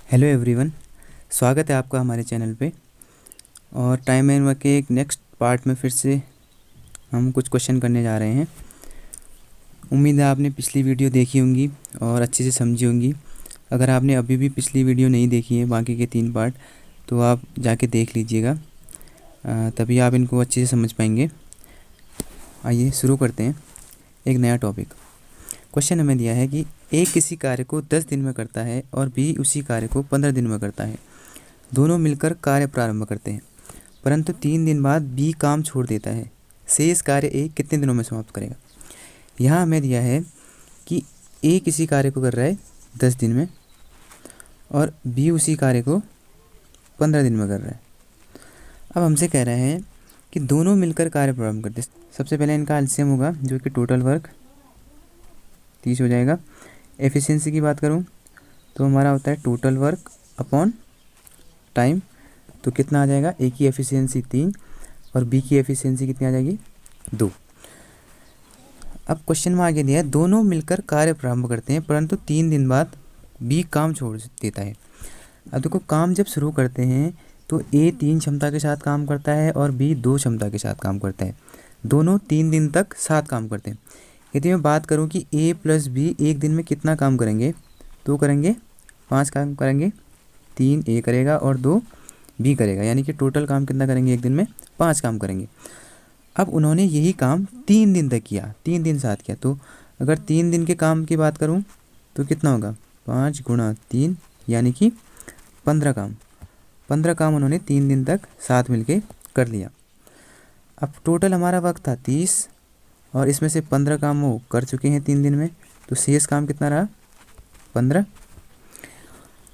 Hello everyone, स्वागत है आपका हमारे चैनल पे। और टाइम एंड वर्क के एक नेक्स्ट पार्ट में फिर से हम कुछ क्वेश्चन करने जा रहे हैं। उम्मीद है आपने पिछली वीडियो देखी होंगी और अच्छे से समझी होंगी। अगर आपने अभी भी पिछली वीडियो नहीं देखी है, बाकी के 3 पार्ट, तो आप जाके देख लीजिएगा, तभी आप इनको अच्छे से समझ पाएंगे। आइए शुरू करते हैं एक नया टॉपिक। क्वेश्चन हमें दिया है कि ए किसी कार्य को 10 दिन में करता है और बी उसी कार्य को 15 दिन में करता है। दोनों मिलकर कार्य प्रारंभ करते हैं, परंतु 3 दिन बाद बी काम छोड़ देता है। शेष कार्य ए कितने दिनों में समाप्त करेगा। यहाँ हमें दिया है कि ए किसी कार्य को कर रहा है 10 दिन में और बी उसी कार्य को 15 दिन में कर रहा है। अब हमसे कह रहे हैं कि दोनों मिलकर कार्य प्रारंभ करते हैं। सबसे पहले इनका एलसीएम होगा, जो कि टोटल वर्क 30 हो जाएगा। एफिशिएंसी की बात करूं तो हमारा होता है टोटल वर्क अपॉन टाइम, तो कितना आ जाएगा। ए की एफिशिएंसी 3 और बी की एफिशिएंसी कितनी आ जाएगी, 2। अब क्वेश्चन में आगे दिया है दोनों मिलकर कार्य प्रारंभ करते हैं, परंतु 3 दिन बाद बी काम छोड़ देता है। अब देखो, काम जब शुरू करते हैं तो ए 3 क्षमता के साथ काम करता है और बी 2 क्षमता के साथ काम करता है। दोनों 3 दिन तक साथ काम करते हैं। यदि मैं बात करूं कि ए प्लस बी एक दिन में कितना काम करेंगे, तो करेंगे 5 काम करेंगे। 3 ए करेगा और 2 बी करेगा, यानी कि टोटल काम कितना करेंगे एक दिन में, 5 काम करेंगे। अब उन्होंने यही काम 3 दिन तक किया, 3 दिन साथ किया। तो अगर 3 दिन के काम की बात करूं तो कितना होगा, 5 गुणा 3 यानी कि 15 काम। 15 काम उन्होंने 3 दिन तक साथ मिलके कर लिया। अब टोटल हमारा वक्त था 30 और इसमें से 15 काम वो कर चुके हैं 3 दिन में, तो शेष काम कितना रहा, 15।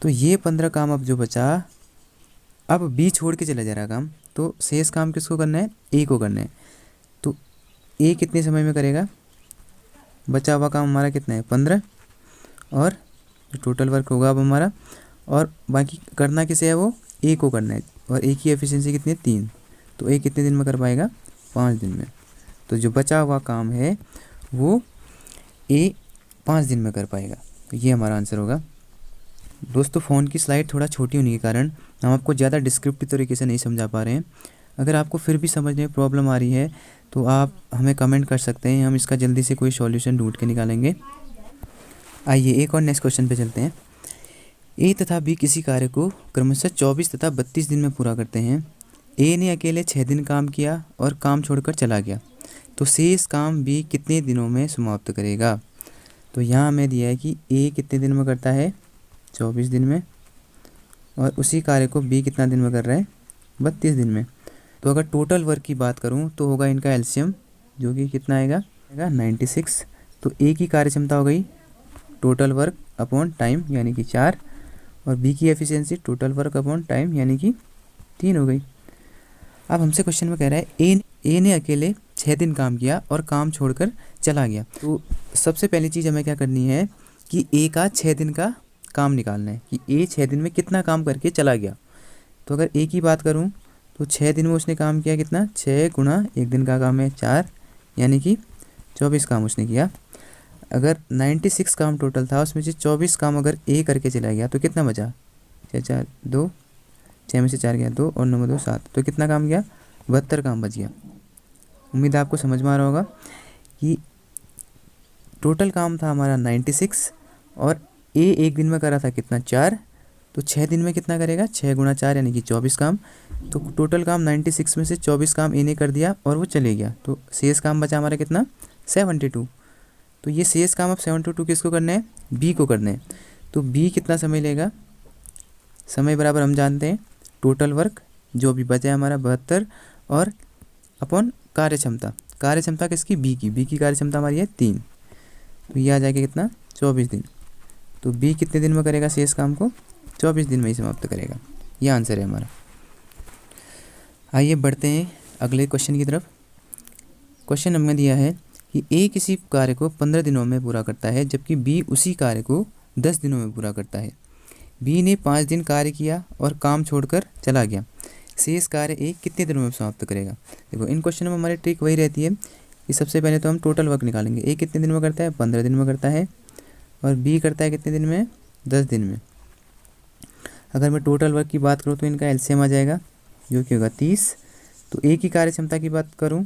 तो ये 15 काम अब जो बचा, अब बी छोड़ के चला जा रहा काम, तो शेष काम किसको करना है, ए को करना है। तो ए कितने समय में करेगा, बचा हुआ काम हमारा कितना है, 15, और टोटल वर्क होगा अब हमारा, और बाकी करना किसे है, वो ए को करना है। और ए की एफिशिएंसी कितनी है, 3, तो ए कितने दिन में कर पाएगा, 5 दिन में। तो जो बचा हुआ काम है वो ए 5 दिन में कर पाएगा। तो ये हमारा आंसर होगा। दोस्तों, फ़ोन की स्लाइड थोड़ा छोटी होने के कारण हम आपको ज़्यादा डिस्क्रिप्टिव तरीके से नहीं समझा पा रहे हैं। अगर आपको फिर भी समझने में प्रॉब्लम आ रही है तो आप हमें कमेंट कर सकते हैं, हम इसका जल्दी से कोई सॉल्यूशन ढूंढ के निकालेंगे। आइए एक और नेक्स्ट क्वेश्चन पे चलते हैं। ए तथा बी किसी कार्य को क्रमशः 24 तथा 32 दिन में पूरा करते हैं। ए ने अकेले 6 दिन काम किया और काम छोड़कर चला गया, तो शेष काम बी कितने दिनों में समाप्त करेगा। तो यहाँ हमें दिया है कि ए कितने दिन में करता है, 24 दिन में, और उसी कार्य को बी कितना दिन में कर रहा है, 32 दिन में। तो अगर टोटल वर्क की बात करूँ तो होगा इनका एलसीएम, जो कि कितना आएगा 96। तो ए की कार्य क्षमता हो गई टोटल वर्क अपॉन टाइम यानी कि 4, और बी की efficiency total work upon time यानी कि 3 हो गई। अब हमसे क्वेश्चन में कह रहा है ए ने अकेले 6 दिन काम किया और काम छोड़कर चला गया। तो सबसे पहली चीज़ हमें क्या करनी है कि ए का 6 दिन का काम निकालना है कि ए 6 दिन में कितना काम करके चला गया। तो अगर ए की बात करूं तो 6 दिन में उसने काम किया कितना, 6 गुणा 1 दिन का काम है 4, यानी कि 24 काम उसने किया। अगर 96 काम टोटल था, उसमें से 24 काम अगर ए करके चला गया तो कितना बचा, 6 4 2, 6 में से 4 गया 2 और 9 में 2 7, तो कितना काम गया, 72 काम बच गया। उम्मीद है आपको समझ में आ रहा होगा कि टोटल काम था हमारा 96 और ए एक दिन में करा था कितना, 4, तो 6 दिन में कितना करेगा, 6 गुणा 4 यानी कि 24 काम। तो टोटल काम 96 में से 24 काम ए ने कर दिया और वो चले गया, तो शेष काम बचा हमारा कितना, 72। तो ये शेष काम अब 72 किसको करना है, बी को करना है। तो बी कितना समय लेगा, समय बराबर हम जानते हैं टोटल वर्क जो भी बचा है हमारा 72 और अपॉन कार्य क्षमता। कार्य क्षमता किसकी, बी की कार्य क्षमता हमारी है 3, तो ये आ जाएगा कितना, 24 दिन। तो बी कितने दिन में करेगा शेष काम को, 24 दिन में ही समाप्त करेगा। ये आंसर है हमारा। आइए बढ़ते हैं अगले क्वेश्चन की तरफ। क्वेश्चन हमें दिया है कि ए किसी कार्य को 15 दिनों में पूरा करता है, जबकि बी उसी कार्य को 10 दिनों में पूरा करता है। बी ने 5 दिन कार्य किया और काम छोड़कर चला गया, शेष कार्य ए कितने दिनों में समाप्त करेगा। देखो, इन क्वेश्चन में हमारी ट्रिक वही रहती है कि सबसे पहले तो हम टोटल वर्क निकालेंगे। ए कितने दिन में करता है, 15 दिन में करता है, और बी करता है कितने दिन में, 10 दिन में। अगर मैं टोटल वर्क की बात करूँ तो इनका एलसीएम आ जाएगा जो कि होगा 30। तो ए की कार्यक्षमता की बात करूँ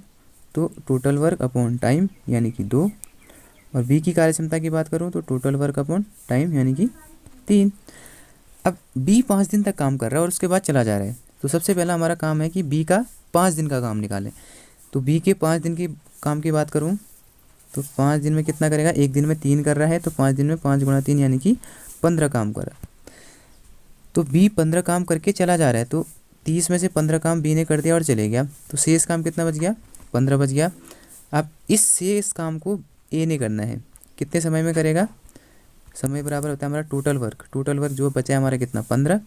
तो टोटल वर्क अपॉन टाइम यानी कि 2, और बी की कार्यक्षमता की बात करूँ तो टोटल वर्क अपॉन टाइम यानी कि 3। अब बी 5 दिन तक काम कर रहा है और उसके बाद चला जा रहा है, तो सबसे पहला हमारा काम है कि बी का 5 दिन का काम निकालें। तो बी के 5 दिन की काम की बात करूँ तो 5 दिन में कितना करेगा, एक दिन में 3 कर रहा है, तो 5 दिन में 5 गुणा 3 यानी कि 15 काम कर रहा है। तो बी 15 काम करके चला जा रहा है, तो 30 में से 15 काम बी ने कर दिया और चले गया, तो शेष काम कितना बच गया, 15 बच गया। अब इस शेष काम को ए ने करना है, कितने समय में करेगा, समय बराबर होता है हमारा टोटल वर्क जो बचा है हमारा कितना 15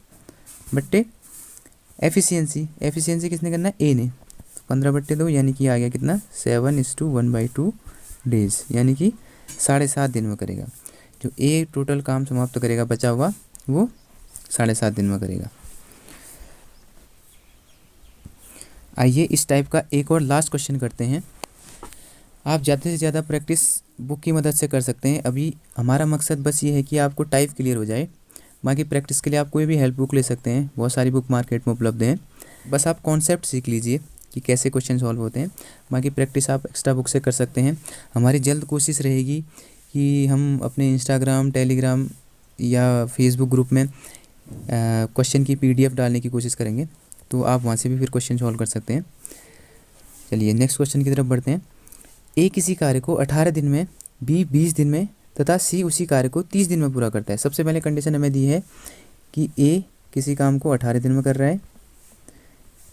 बट्टे एफिशिएंसी किसने करना है, ए ने, तो 15 बट्टे 2 यानी कि आ गया कितना 7:1/2 डेज, यानी कि 7.5 दिन में करेगा। जो ए टोटल काम समाप्त करेगा बचा हुआ वो 7.5 दिन में करेगा। आइए इस टाइप का एक और लास्ट क्वेश्चन करते हैं। आप ज़्यादा से ज़्यादा प्रैक्टिस बुक की मदद से कर सकते हैं। अभी हमारा मकसद बस ये है कि आपको टाइप क्लियर हो जाए, बाकी प्रैक्टिस के लिए आप कोई भी हेल्प बुक ले सकते हैं, बहुत सारी बुक मार्केट में उपलब्ध हैं। बस आप कॉन्सेप्ट सीख लीजिए कि कैसे क्वेश्चन सॉल्व होते हैं, बाकी प्रैक्टिस आप एक्स्ट्रा बुक से कर सकते हैं। हमारी जल्द कोशिश रहेगी कि हम अपने इंस्टाग्राम, टेलीग्राम या फेसबुक ग्रुप में क्वेश्चन की PDF डालने की कोशिश करेंगे, तो आप वहाँ से भी फिर क्वेश्चन सॉल्व कर सकते हैं। चलिए नेक्स्ट क्वेश्चन की तरफ बढ़ते हैं। ए किसी कार्य को 18 दिन में, बी 20 दिन में तथा सी उसी कार्य को 30 दिन में पूरा करता है। सबसे पहले कंडीशन हमें दी है कि ए किसी काम को 18 दिन में कर रहा है,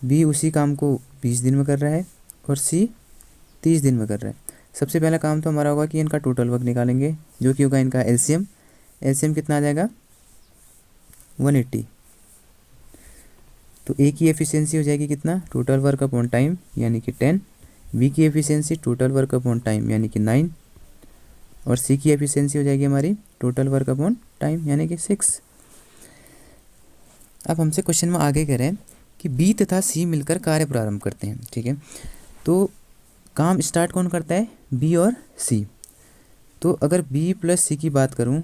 बी उसी काम को 20 दिन में कर रहा है और सी 30 दिन में कर रहा है। सबसे पहला काम तो हमारा होगा कि इनका टोटल वर्क निकालेंगे जो कि होगा इनका एलसीएम कितना आ जाएगा 180। तो ए की एफिशिएंसी हो जाएगी कितना, टोटल वर्क अपॉन टाइम यानी कि 10, बी की efficiency total work upon time यानी कि 9, और सी की एफिशिएंसी हो जाएगी हमारी टोटल वर्क अपॉन टाइम यानी कि 6। अब हमसे क्वेश्चन में आगे कह रहे हैं कि बी तथा सी मिलकर कार्य प्रारंभ करते हैं, ठीक है। तो काम स्टार्ट कौन करता है, बी और सी। तो अगर बी प्लस सी की बात करूं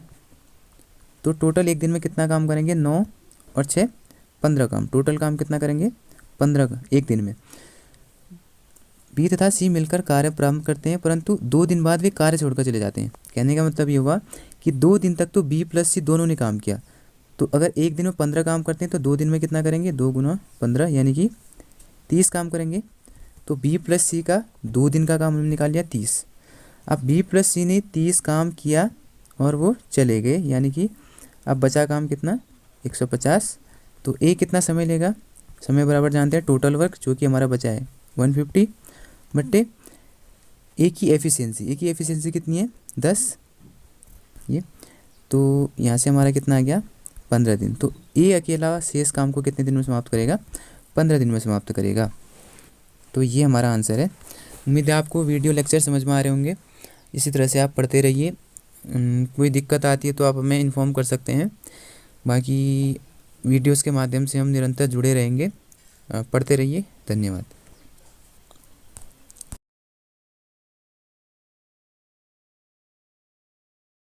तो टोटल एक दिन में कितना काम करेंगे, 9 और 6 15 काम, टोटल काम कितना करेंगे 15 एक दिन में। बी तथा सी मिलकर कार्य प्रारंभ करते हैं, परंतु 2 दिन बाद वे कार्य छोड़कर चले जाते हैं। कहने का मतलब ये हुआ कि 2 दिन तक तो बी प्लस सी दोनों ने काम किया। तो अगर एक दिन में 15 काम करते हैं तो 2 दिन में कितना करेंगे, 2 गुना 15 यानी कि 30 काम करेंगे। तो बी प्लस सी का 2 दिन का काम हमने निकाल लिया 30। अब बी प्लस सी ने 30 काम किया और वो चले गए, यानी कि अब बचा काम कितना 150। तो ए कितना समय लेगा, समय बराबर जानते हैं टोटल वर्क जो कि हमारा बचा है 150 बट्टे ए की एफिशिएंसी कितनी है 10, ये तो यहाँ से हमारा कितना आ गया 15 दिन। तो ए अकेला शेष काम को कितने दिन में समाप्त करेगा, 15 दिन में समाप्त करेगा। तो ये हमारा आंसर है। उम्मीद है आपको वीडियो लेक्चर समझ में आ रहे होंगे। इसी तरह से आप पढ़ते रहिए, कोई दिक्कत आती है तो आप हमें इन्फॉर्म कर सकते हैं। बाकी वीडियोस के माध्यम से हम निरंतर जुड़े रहेंगे। पढ़ते रहिए, धन्यवाद।